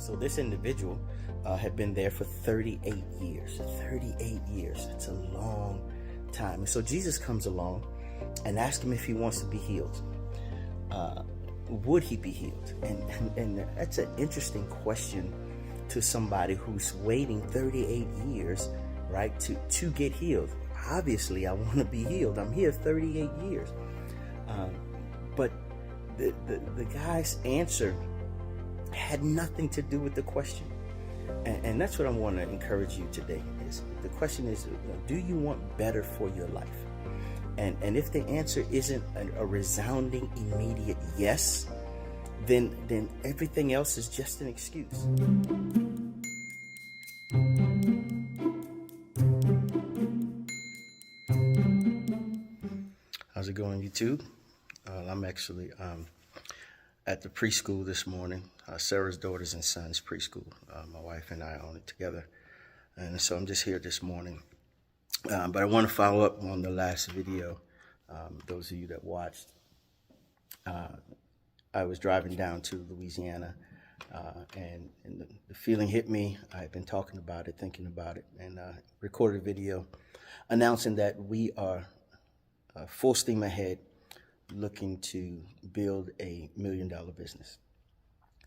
So this individual had been there for 38 years. 38 years. It's a long time. And so Jesus comes along and asks him if he wants to be healed. Would he be healed? And that's an interesting question to somebody who's waiting 38 years, right, to get healed. Obviously, I want to be healed. I'm here 38 years. But the guy's answer had nothing to do with the question. And that's what I want to encourage you today. Is the question is, do you want better for your life? And if the answer isn't a resounding, immediate yes, then everything else is just an excuse. How's it going, YouTube? I'm actually at the preschool this morning, Sarah's daughters and sons preschool. My wife and I own it together. And so I'm just here this morning. But I want to follow up on the last video. Those of you that watched, I was driving down to Louisiana, and the feeling hit me. I had been talking about it, thinking about it, and recorded a video announcing that we are full steam ahead looking to build a $1 million business.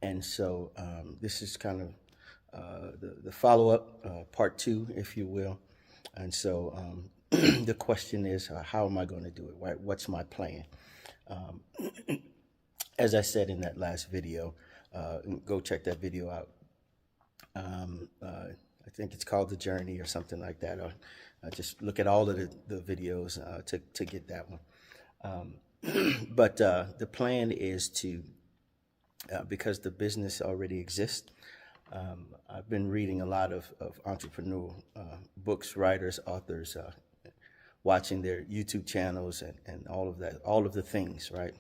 And so this is kind of the follow-up, part 2, if you will. And so the question is, how am I going to do it? Right? What's my plan? As I said in that last video, go check that video out. I think it's called The Journey or something like that. Or just look at all of the videos to get that one. But the plan is to, because the business already exists, I've been reading a lot of entrepreneurial books, writers, authors, watching their YouTube channels and all of that, all of the things, right?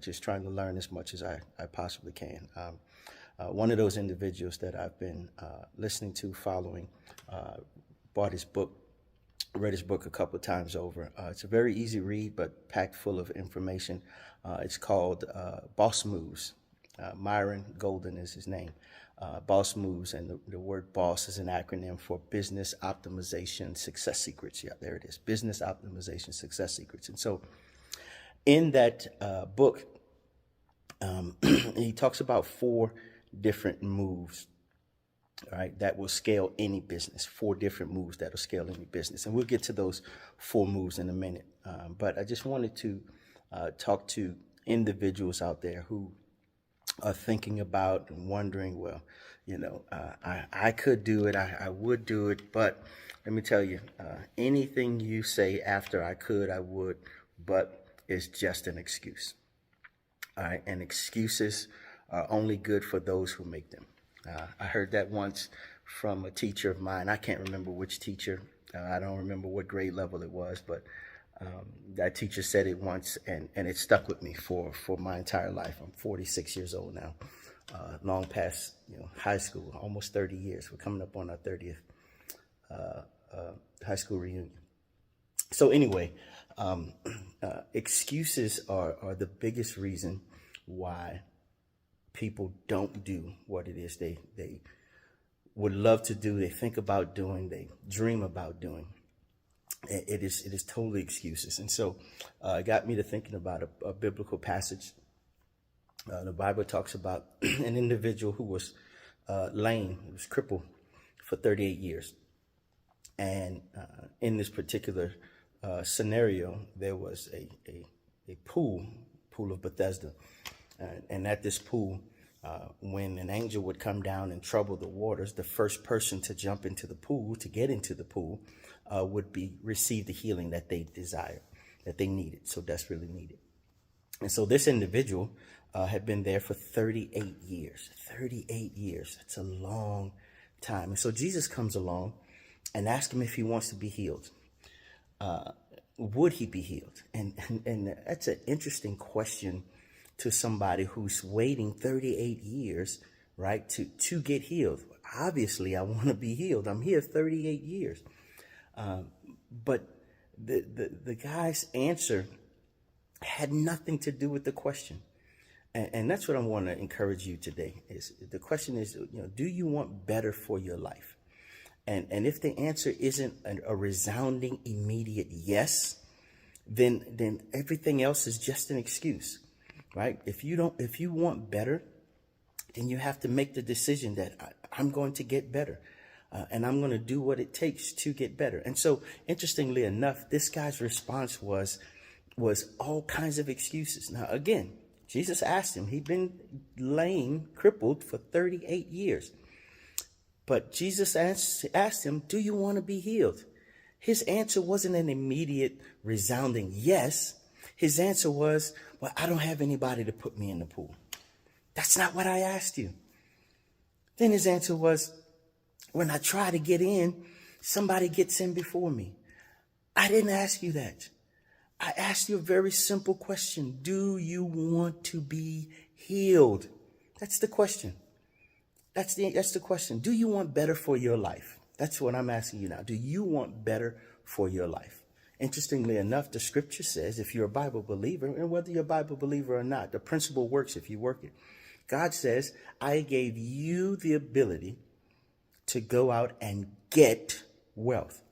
Just trying to learn as much as I possibly can. One of those individuals that I've been listening to, following, bought his book, read his book a couple of times over. It's a very easy read, but packed full of information. It's called Boss Moves. Myron Golden is his name. Boss Moves, and the word boss is an acronym for Business Optimization Success Secrets. Yeah, there it is. Business Optimization Success Secrets. And so in that book, he talks about 4 different moves, right, that will scale any business. 4 different moves that will scale any business. And we'll get to those 4 moves in a minute. But I just wanted to talk to individuals out there who are thinking about and wondering, well, you know, I could do it, I would do it, but let me tell you, anything you say after I could, I would, but is just an excuse. All right, and excuses are only good for those who make them. I heard that once from a teacher of mine. I can't remember which teacher. I don't remember what grade level it was, but that teacher said it once, and it stuck with me for my entire life. I'm 46 years old now, long past high school, almost 30 years. We're coming up on our 30th high school reunion. So anyway, excuses are the biggest reason why people don't do what it is they would love to do, they think about doing, they dream about doing. It is totally excuses. And so it got me to thinking about a biblical passage. The Bible talks about an individual who was lame, was crippled for 38 years. And in this particular scenario, there was a pool of Bethesda. And at this pool, when an angel would come down and trouble the waters, the first person to jump into the pool, to get into the pool, would receive the healing that they desired, that they needed, so desperately needed. And so this individual had been there for 38 years. 38 years. It's a long time. And so Jesus comes along and asks him if he wants to be healed. Would he be healed? And that's an interesting question to somebody who's waiting 38 years, right, to get healed. Obviously, I want to be healed. I'm here 38 years. But the guy's answer had nothing to do with the question. And that's what I want to encourage you today. Is the question is, do you want better for your life? And if the answer isn't a resounding, immediate yes, then everything else is just an excuse, right? If you want better, then you have to make the decision that I'm going to get better. And I'm going to do what it takes to get better. And so, interestingly enough, this guy's response was all kinds of excuses. Now, again, Jesus asked him, he'd been lame, crippled for 38 years. But Jesus asked him, do you want to be healed? His answer wasn't an immediate, resounding yes. His answer was, well, I don't have anybody to put me in the pool. That's not what I asked you. Then his answer was, when I try to get in, somebody gets in before me. I didn't ask you that. I asked you a very simple question. Do you want to be healed? That's the question. That's the question. Do you want better for your life? That's what I'm asking you now. Do you want better for your life? Interestingly enough, the scripture says, if you're a Bible believer, and whether you're a Bible believer or not, the principle works if you work it. God says, I gave you the ability to go out and get wealth,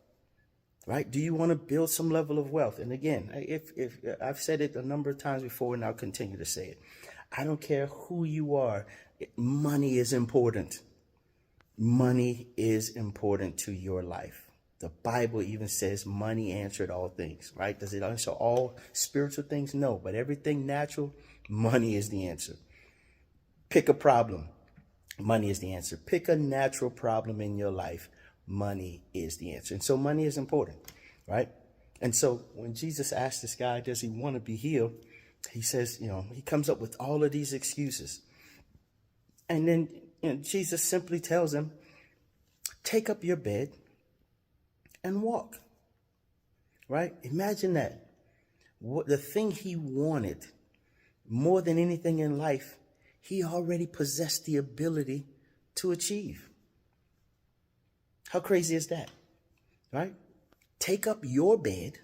right? Do you want to build some level of wealth? And again, if I've said it a number of times before, and I'll continue to say it. I don't care who you are. Money is important. Money is important to your life. The Bible even says money answered all things, right? Does it answer all spiritual things? No, but everything natural, money is the answer. Pick a problem. Money is the answer. Pick a natural problem in your life. Money is the answer. And so money is important, right? And so when Jesus asked this guy, does he want to be healed? He says, he comes up with all of these excuses. And then Jesus simply tells him, take up your bed and walk, right? Imagine that. The thing he wanted more than anything in life, he already possessed the ability to achieve. How crazy is that, right? Take up your bed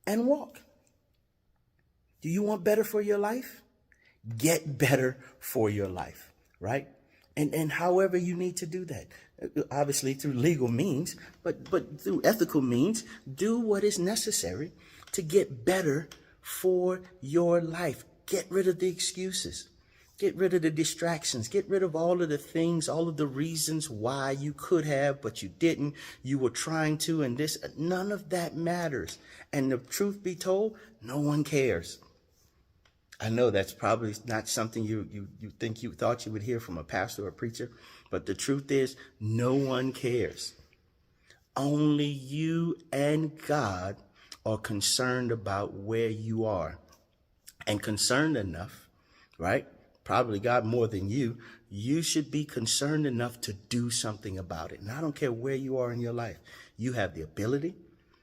and walk. Do you want better for your life? Get better for your life, right? And however you need to do that, obviously through legal means, but through ethical means, do what is necessary to get better for your life. Get rid of the excuses. Get rid of the distractions. Get rid of all of the things, all of the reasons why you could have, but you didn't. You were trying to, and this, none of that matters. And the truth be told, no one cares. I know that's probably not something you think you thought you would hear from a pastor or a preacher, but the truth is, no one cares. Only you and God are concerned about where you are, and concerned enough, right? Probably God more than you. You should be concerned enough to do something about it. And I don't care where you are in your life. You have the ability.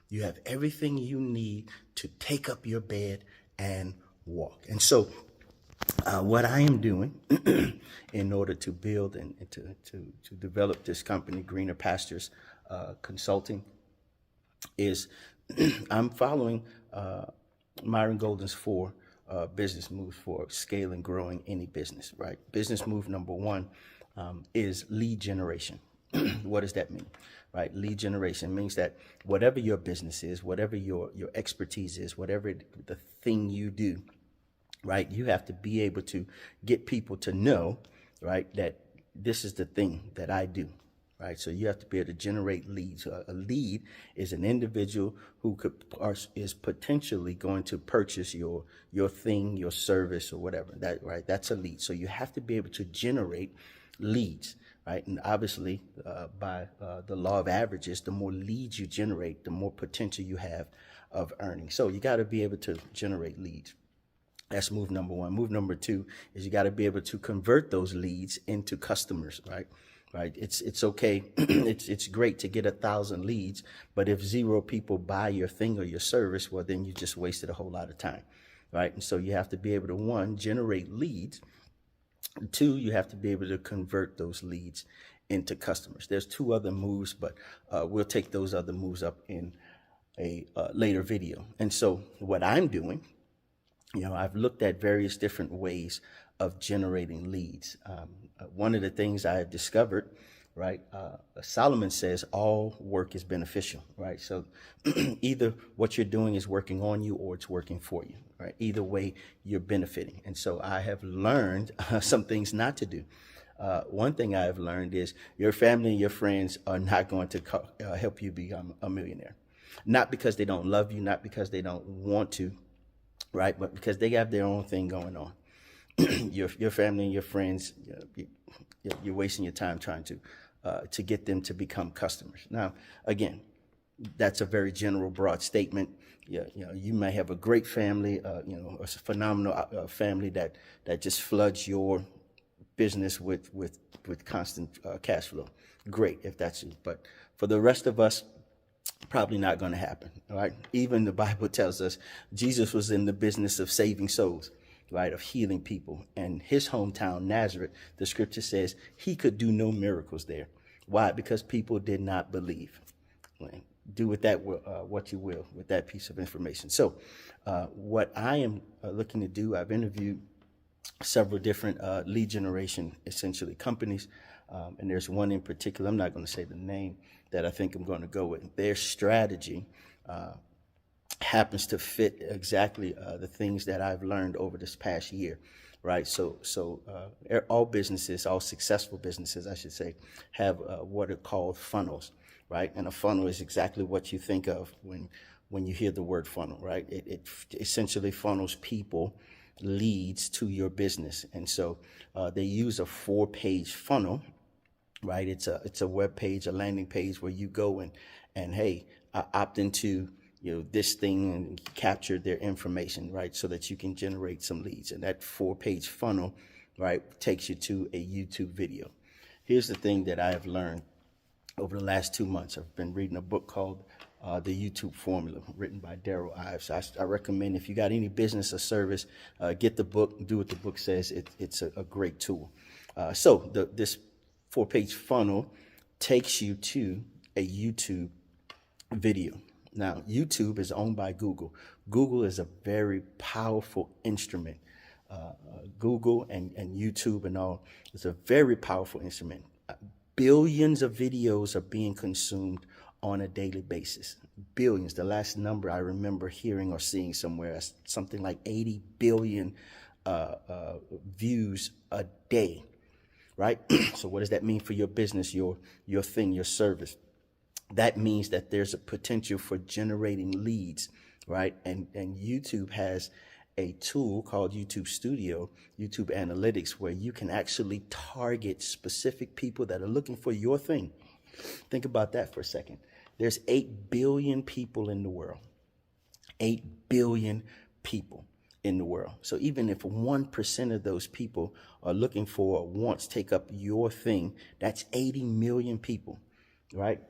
You have everything you need to take up your bed and walk. And so what I am doing in order to build and to develop this company, Greener Pastures Consulting, is I'm following Myron Golden's 4 business moves for scale and growing any business, right? Business move number 1 is lead generation. What does that mean, right? Lead generation means that whatever your business is, whatever your expertise is, whatever the thing you do, right? You have to be able to get people to know, right, that this is the thing that I do, right? So you have to be able to generate leads. A lead is an individual who is potentially going to purchase your thing, your service, or whatever. That, right? That's a lead. So you have to be able to generate leads, right? And obviously, by the law of averages, the more leads you generate, the more potential you have of earning. So you got to be able to generate leads. That's move number 1. Move number 2 is you got to be able to convert those leads into customers, right? Right. It's okay. it's great to get 1,000 leads, but if 0 people buy your thing or your service, well, then you just wasted a whole lot of time, right? And so you have to be able to, 1, generate leads. 2, you have to be able to convert those leads into customers. There's 2 other moves, but we'll take those other moves up in a later video. And so what I'm doing I've looked at various different ways of generating leads. One of the things I have discovered, right? Solomon says all work is beneficial, right? So either what you're doing is working on you or it's working for you, right? Either way, you're benefiting. And so I have learned some things not to do. One thing I have learned is your family and your friends are not going to help you become a millionaire. Not because they don't love you, not because they don't want to, right? But because they have their own thing going on. Your family and your friends, you're wasting your time trying to get them to become customers. Now, again, that's a very general, broad statement. You may have a great family, a phenomenal family that just floods your business with constant cash flow. Great if that's you, but for the rest of us, probably not going to happen. All right. Even the Bible tells us Jesus was in the business of saving souls, right, of healing people. And his hometown, Nazareth, the scripture says he could do no miracles there. Why? Because people did not believe. Do with that what you will with that piece of information. So what I am looking to do, I've interviewed several different lead generation, essentially, companies. And there's one in particular, I'm not going to say the name, that I think I'm going to go with. Their strategy happens to fit exactly the things that I've learned over this past year, right? So all businesses, all successful businesses, I should say, have what are called funnels, right? And a funnel is exactly what you think of when you hear the word funnel, right? It essentially funnels people, leads to your business. And so they use a 4-page funnel, right? It's a web page, a landing page where you go and hey, opt into this thing and capture their information, right? So that you can generate some leads. And that 4-page funnel, right, takes you to a YouTube video. Here's the thing that I have learned over the last 2 months. I've been reading a book called The YouTube Formula, written by Daryl Ives. I recommend, if you got any business or service, get the book, do what the book says. It's a great tool. So this 4-page funnel takes you to a YouTube video. Now, YouTube is owned by Google. Google is a very powerful instrument. Google and YouTube and all is a very powerful instrument. Billions of videos are being consumed on a daily basis. Billions. The last number I remember hearing or seeing somewhere is something like 80 billion views a day, right? So what does that mean for your business, your thing, your service? That means that there's a potential for generating leads, right? And YouTube has a tool called YouTube Studio, YouTube Analytics, where you can actually target specific people that are looking for your thing. Think about that for a second. There's 8 billion people in the world. 8 billion people in the world. So even if 1% of those people are looking for or wants to take up your thing, that's 80 million people, right?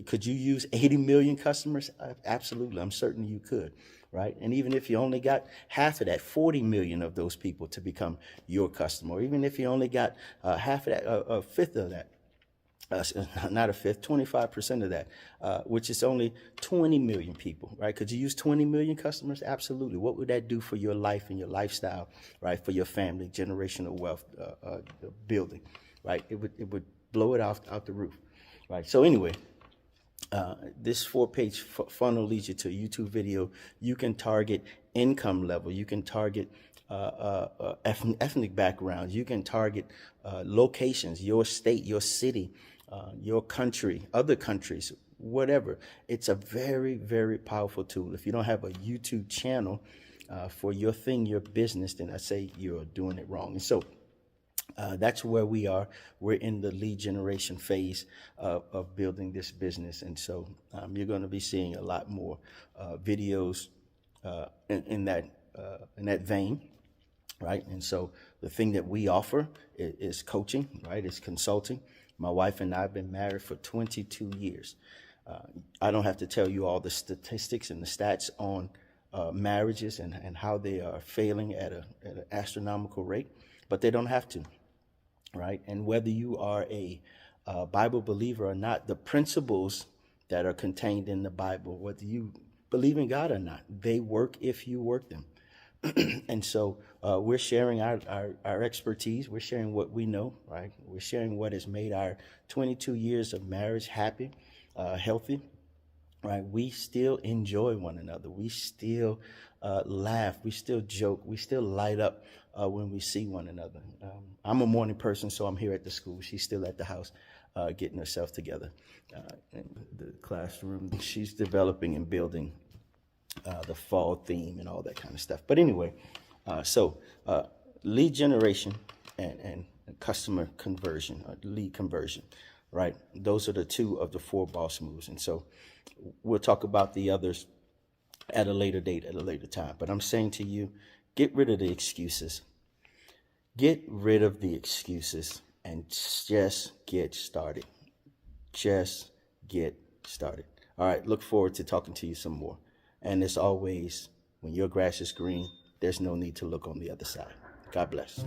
Could you use 80 million customers? Absolutely. I'm certain you could, right? And even if you only got half of that, 40 million of those people to become your customer, or even if you only got half of that, a fifth of that, not a fifth, 25% of that, which is only 20 million people, right? Could you use 20 million customers? Absolutely. What would that do for your life and your lifestyle, right? For your family, generational wealth building, right? It would blow it out the roof. Right. So anyway, this 4-page funnel leads you to a YouTube video. You can target income level. You can target ethnic backgrounds. You can target locations, your state, your city, your country, other countries, whatever. It's a very, very powerful tool. If you don't have a YouTube channel for your thing, your business, then I say you're doing it wrong. And so that's where we are. We're in the lead generation phase of building this business. And so you're going to be seeing a lot more videos in that vein, right? And so the thing that we offer is coaching, right? It's consulting. My wife and I have been married for 22 years. I don't have to tell you all the statistics and the stats on marriages and how they are failing at an astronomical rate, but they don't have to. Right? And whether you are a Bible believer or not, the principles that are contained in the Bible, whether you believe in God or not, they work if you work them. And so we're sharing our expertise. We're sharing what we know, right? We're sharing what has made our 22 years of marriage happy, healthy, right? We still enjoy one another. We still laugh. We still joke. We still light up when we see one another. I'm a morning person, so I'm here at the school. She's still at the house getting herself together in the classroom. She's developing and building the fall theme and all that kind of stuff. But anyway, so lead generation and customer conversion, lead conversion, right? Those are the two of the 4 boss moves. And so we'll talk about the others at a later date, at a later time. But I'm saying to you, get rid of the excuses. Get rid of the excuses and just get started. Just get started. All right, look forward to talking to you some more. And as always, when your grass is green, there's no need to look on the other side. God bless.